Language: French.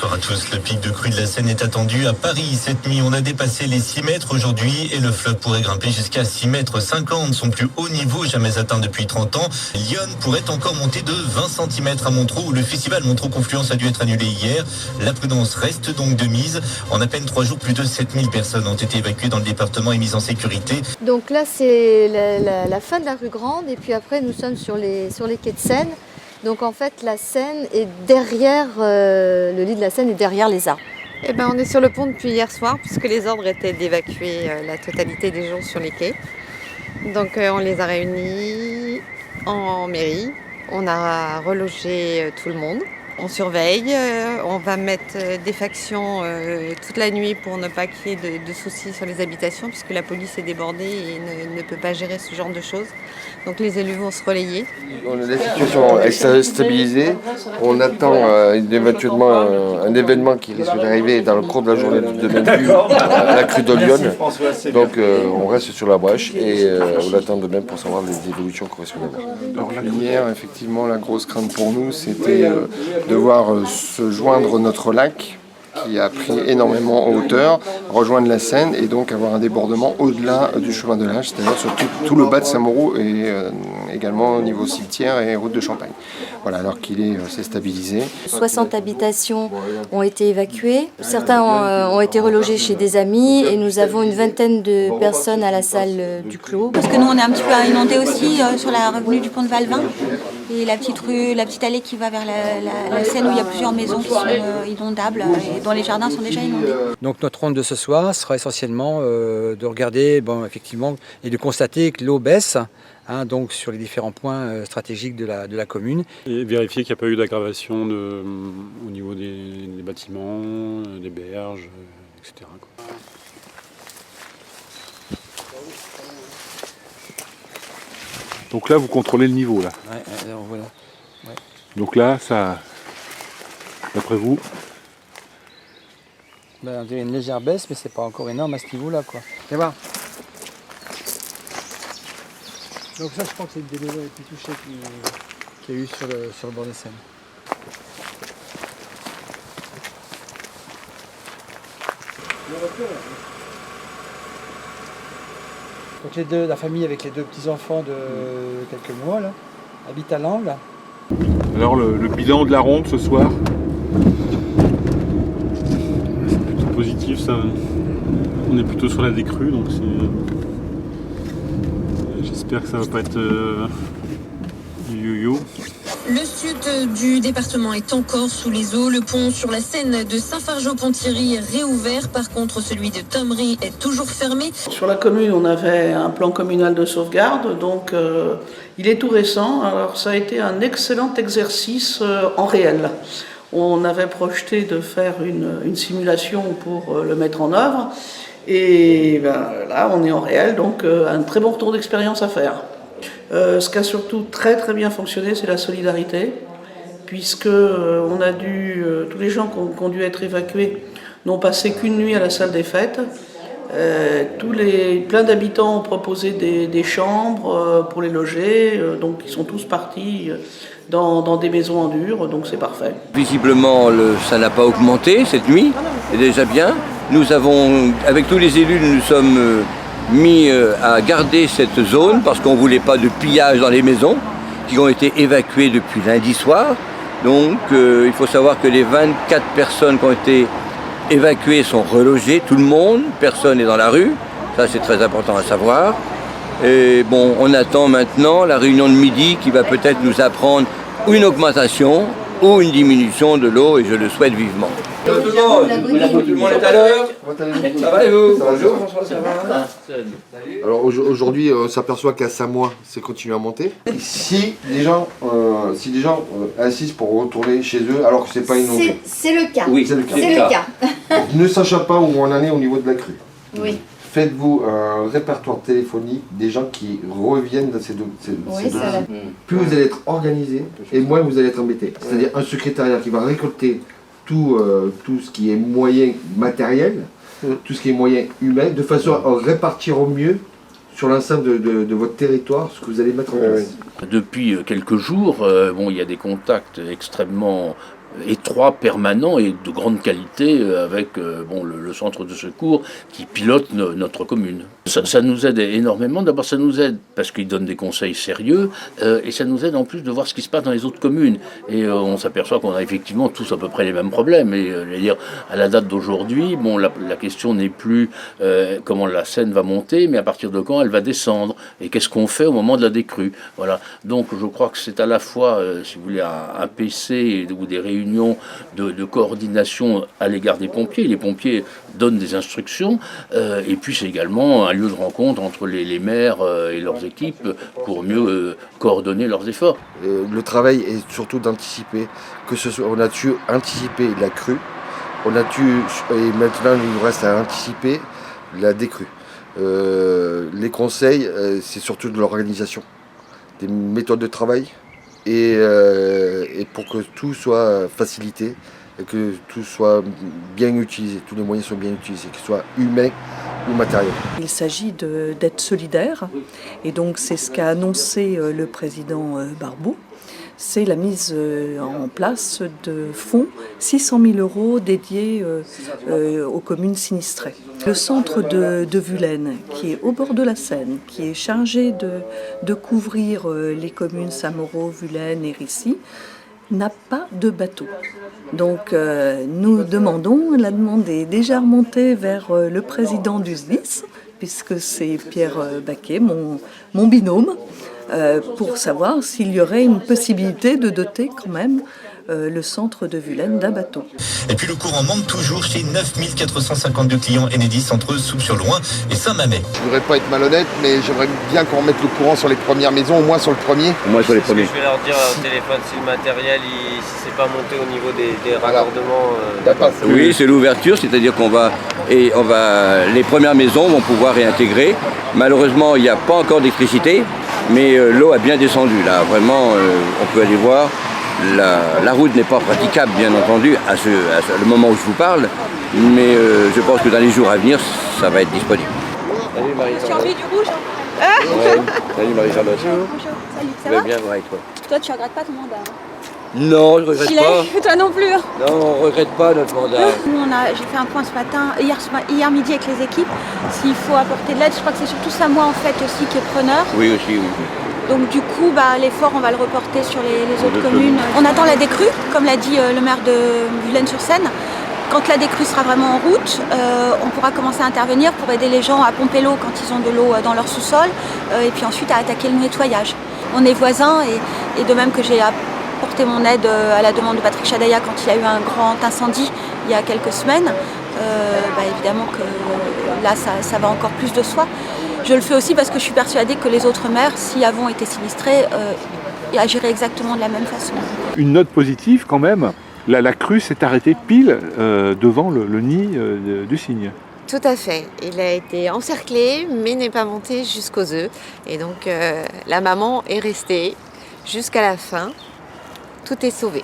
Bonsoir à tous. Le pic de crue de la Seine est attendu à Paris. Cette nuit, on a dépassé les 6 mètres aujourd'hui et le fleuve pourrait grimper jusqu'à 6,50 mètres, son plus haut niveau jamais atteint depuis 30 ans. Lyon pourrait encore monter de 20 cm à Montreux où le festival Montreux Confluence a dû être annulé hier. La prudence reste donc de mise. En à peine 3 jours, plus de 7000 personnes ont été évacuées dans le département et mises en sécurité. Donc là, c'est la fin de la rue Grande et puis après, nous sommes sur les quais de Seine. Donc en fait, la Seine est derrière, le lit de la Seine est derrière les arbres. Eh ben, on est sur le pont depuis hier soir puisque les ordres étaient d'évacuer la totalité des gens sur les quais. Donc on les a réunis en mairie, on a relogé tout le monde. On surveille, on va mettre des factions toute la nuit pour ne pas qu'il y ait de soucis sur les habitations puisque la police est débordée et ne peut pas gérer ce genre de choses. Donc les élus vont se relayer. La situation est stabilisée. On attend éventuellement un événement qui risque d'arriver dans le cours de la journée de demain à la crue de Lyon. Donc on reste sur la brèche et on attend demain pour savoir les évolutions correspondantes. Alors hier, effectivement, la grosse crainte pour nous, c'était de voir se joindre notre lac qui a pris énormément en hauteur, rejoindre la Seine et donc avoir un débordement au-delà du chemin de l'Âge, c'est-à-dire sur tout le bas de Saint-Mauroux et également au niveau cimetière et route de Champagne. Voilà, alors qu'il s'est stabilisé. 60 habitations ont été évacuées, certains ont été relogés chez des amis et nous avons une vingtaine de personnes à la salle du Clos. Parce que nous on est un petit peu inondés aussi sur la revenue du pont de Valvin et la petite rue, la petite allée qui va vers la Seine où il y a plusieurs maisons qui sont inondables et dont les jardins sont déjà inondés. Donc notre ronde de ce soir sera essentiellement de regarder effectivement, et de constater que l'eau baisse donc sur les différents points stratégiques de la commune. Et vérifier qu'il n'y a pas eu d'aggravation au niveau des bâtiments, des berges, etc. Donc là, vous contrôlez le niveau, là. Ouais, alors voilà. Ouais. Donc là, ça, d'après vous, on dirait une légère baisse, mais c'est pas encore énorme à ce niveau-là, quoi. Viens voir. Donc ça, je crois que c'est le délai le plus touché qu'il y a eu sur le bord de Seine. Donc la famille avec les 2 petits-enfants de quelques mois, là, habite à l'angle. alors le bilan de la ronde ce soir, c'est plutôt positif, ça. On est plutôt sur la décrue, donc j'espère que ça va pas être du yo-yo. Le sud du département est encore sous les eaux. Le pont sur la Seine de Saint-Fargeau-Ponthierry est réouvert. Par contre, celui de Thomery est toujours fermé. Sur la commune, on avait un plan communal de sauvegarde, donc il est tout récent. Alors ça a été un excellent exercice en réel. On avait projeté de faire une simulation pour le mettre en œuvre. Et là, on est en réel, donc un très bon retour d'expérience à faire. Ce qui a surtout très très bien fonctionné, c'est la solidarité, puisque on a tous les gens qui ont dû être évacués n'ont passé qu'une nuit à la salle des fêtes. Plein d'habitants ont proposé des chambres pour les loger, donc ils sont tous partis dans des maisons en dur, donc c'est parfait. Visiblement, ça n'a pas augmenté cette nuit, c'est déjà bien. Nous avons, avec tous les élus, nous sommes mis à garder cette zone parce qu'on ne voulait pas de pillage dans les maisons qui ont été évacuées depuis lundi soir. Donc il faut savoir que les 24 personnes qui ont été évacuées sont relogées, tout le monde, personne n'est dans la rue, ça c'est très important à savoir. Et bon, on attend maintenant la réunion de midi qui va peut-être nous apprendre une augmentation ou une diminution de l'eau et je le souhaite vivement. Tout le monde est à l'heure. Ça va et vous? Bonjour François, ça va? Alors aujourd'hui, on s'aperçoit qu'à 5 mois, c'est continué à monter. Si les gens insistent pour retourner chez eux alors que c'est pas inondé. C'est le cas. Oui, c'est le cas. C'est le cas. Ne sachant pas où on en est au niveau de la crue. Oui. Faites-vous un répertoire téléphonique des gens qui reviennent dans ces deux. Plus vous allez être organisé et moins vous allez être embêté. C'est-à-dire un secrétariat qui va récolter tout ce qui est moyen matériel, tout ce qui est moyen humain, de façon à répartir au mieux sur l'ensemble de votre territoire ce que vous allez mettre en place. Depuis quelques jours, il y a des contacts extrêmement étroit, permanent et de grande qualité avec le centre de secours qui pilote notre commune. Ça nous aide énormément. D'abord, ça nous aide parce qu'il donne des conseils sérieux et ça nous aide en plus de voir ce qui se passe dans les autres communes. Et on s'aperçoit qu'on a effectivement tous à peu près les mêmes problèmes. Et je veux dire, à la date d'aujourd'hui, la question n'est plus comment la Seine va monter, mais à partir de quand elle va descendre et qu'est-ce qu'on fait au moment de la décrue. Voilà. Donc je crois que c'est à la fois, si vous voulez, un PC ou des réunions de coordination à l'égard des pompiers. Les pompiers donnent des instructions et puis c'est également un lieu de rencontre entre les maires et leurs équipes pour mieux coordonner leurs efforts. Le travail est surtout d'anticiper, on a dû anticiper la crue, et maintenant il nous reste à anticiper la décrue. Les conseils, c'est surtout de l'organisation, des méthodes de travail et pour que tout soit facilité et que tout soit bien utilisé, tous les moyens soient bien utilisés, qu'ils soient humains ou matériels. Il s'agit d'être solidaire et donc c'est ce qu'a annoncé le président Barbeau. C'est la mise en place de fonds, 600 000 € dédiés aux communes sinistrées. Le centre de Vulaine, qui est au bord de la Seine, qui est chargé de couvrir les communes Saint-Mauro, Vulaine et Rissy, n'a pas de bateau. Donc nous demandons, la demande est déjà remontée vers le président du SDIS, puisque c'est Pierre Baquet, mon binôme, pour savoir s'il y aurait une possibilité de doter quand même le centre de Vulaine d'un bateau. Et puis le courant manque toujours chez 9452 clients Enedis entre Soupe-sur-Loing et Saint-Mamet. Je ne voudrais pas être malhonnête, mais j'aimerais bien qu'on remette le courant sur les premières maisons, au moins sur le premier. Au moins sur les premiers. Je vais leur dire au téléphone si le matériel, si c'est pas monté au niveau des raccordements. Oui, c'est l'ouverture, c'est-à-dire les premières maisons vont pouvoir réintégrer. Malheureusement, il n'y a pas encore d'électricité, mais l'eau a bien descendu. Là, vraiment, on peut aller voir. La route n'est pas praticable, bien entendu, à le moment où je vous parle, mais je pense que dans les jours à venir, ça va être disponible. Salut Marie-Charlotte. Tu as envie du rouge Salut Marie-Charlotte. Bonjour. Salut, ça va bien, ouais, toi. Toi, tu regrettes pas ton mandat? Non, je regrette pas. Toi non plus. Non, on regrette pas notre mandat. Nous, j'ai fait un point ce matin, hier midi avec les équipes, s'il faut apporter de l'aide. Je crois que c'est surtout ça, moi, en fait, aussi, qui est preneur. Oui, aussi, oui. Donc du coup, l'effort, on va le reporter sur les autres communes. On attend la décrue, comme l'a dit le maire de Vulaine-sur-Seine. Quand la décrue sera vraiment en route, on pourra commencer à intervenir pour aider les gens à pomper l'eau quand ils ont de l'eau dans leur sous-sol, et puis ensuite à attaquer le nettoyage. On est voisins, et de même que j'ai apporté mon aide à la demande de Patrick Chadaya quand il y a eu un grand incendie il y a quelques semaines, évidemment que là, ça va encore plus de soi. Je le fais aussi parce que je suis persuadée que les autres maires, si avons été sinistrés, agiraient exactement de la même façon. Une note positive quand même, la crue s'est arrêtée pile devant le nid du cygne. Tout à fait. Il a été encerclé, mais n'est pas monté jusqu'aux œufs. Et donc la maman est restée jusqu'à la fin. Tout est sauvé.